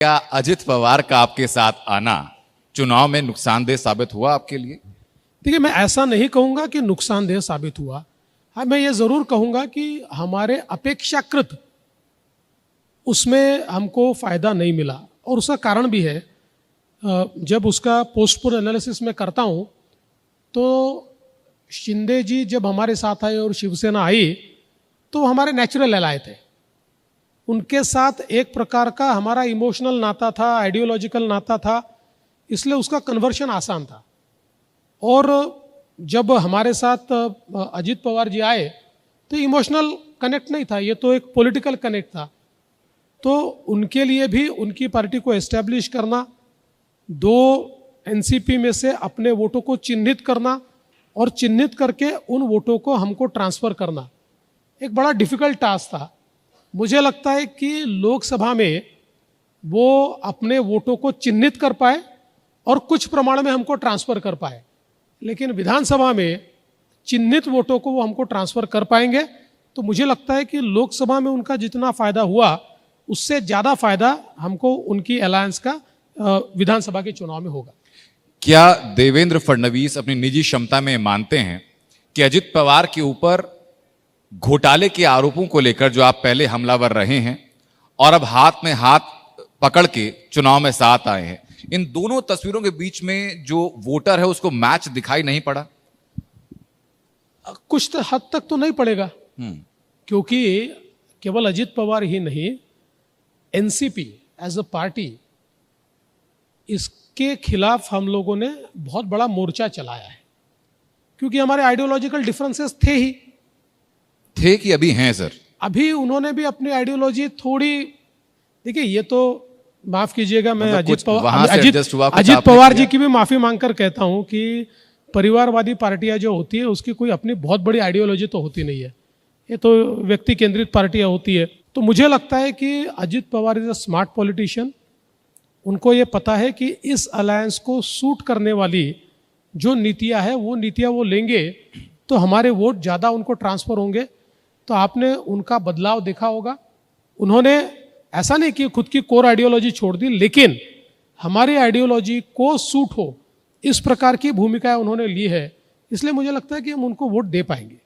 क्या अजित पवार का आपके साथ आना चुनाव में नुकसानदेह साबित हुआ आपके लिए? देखिए, मैं ऐसा नहीं कहूंगा कि नुकसानदेह साबित हुआ। हाँ, मैं ये जरूर कहूंगा कि हमारे अपेक्षाकृत उसमें हमको फायदा नहीं मिला, और उसका कारण भी है। जब उसका पोस्टपोल एनालिसिस में करता हूं तो शिंदे जी जब हमारे साथ आए और शिवसेना आई तो हमारे नेचुरल एलाय थे। उनके साथ एक प्रकार का हमारा इमोशनल नाता था, आइडियोलॉजिकल नाता था, इसलिए उसका कन्वर्शन आसान था। और जब हमारे साथ अजित पवार जी आए तो इमोशनल कनेक्ट नहीं था, ये तो एक पॉलिटिकल कनेक्ट था। तो उनके लिए भी उनकी पार्टी को एस्टेब्लिश करना, 2 एनसीपी में से अपने वोटों को चिन्हित करना और चिन्हित करके उन वोटों को हमको ट्रांसफ़र करना एक बड़ा डिफिकल्ट टास्क था। मुझे लगता है कि लोकसभा में वो अपने वोटों को चिन्हित कर पाए और कुछ प्रमाण में हमको ट्रांसफ़र कर पाए, लेकिन विधानसभा में चिन्हित वोटों को वो हमको ट्रांसफ़र कर पाएंगे तो मुझे लगता है कि लोकसभा में उनका जितना फ़ायदा हुआ उससे ज़्यादा फ़ायदा हमको उनकी अलायंस का विधानसभा के चुनाव में होगा। क्या देवेंद्र फडणवीस अपनी निजी क्षमता में मानते हैं कि अजित पवार के ऊपर घोटाले के आरोपों को लेकर जो आप पहले हमलावर रहे हैं और अब हाथ में हाथ पकड़ के चुनाव में साथ आए हैं, इन दोनों तस्वीरों के बीच में जो वोटर है उसको मैच दिखाई नहीं पड़ा? कुछ हद तक तो नहीं पड़ेगा, क्योंकि केवल अजित पवार ही नहीं, एनसीपी एज अ पार्टी, इसके खिलाफ हम लोगों ने बहुत बड़ा मोर्चा चलाया है, क्योंकि हमारे आइडियोलॉजिकल डिफरेंसेस थे कि अभी हैं सर? अभी उन्होंने भी अपनी आइडियोलॉजी थोड़ी, देखिए ये तो माफ कीजिएगा, मैं अजित पवार जी की भी माफी मांगकर कहता हूं कि परिवारवादी पार्टियां जो होती है उसकी कोई अपनी बहुत बड़ी आइडियोलॉजी तो होती नहीं है, ये तो व्यक्ति केंद्रित पार्टियां होती है। तो मुझे लगता है कि Ajit Pawar is a smart politician. उनको ये पता है कि इस अलायंस को सूट करने वाली जो नीतियां है वो नीतियां वो लेंगे तो हमारे वोट ज़्यादा उनको ट्रांसफ़र होंगे। तो आपने उनका बदलाव देखा होगा, उन्होंने ऐसा नहीं कि खुद की कोर आइडियोलॉजी छोड़ दी, लेकिन हमारी आइडियोलॉजी को सूट हो इस प्रकार की भूमिकाएं उन्होंने ली है, इसलिए मुझे लगता है कि हम उनको वोट दे पाएंगे।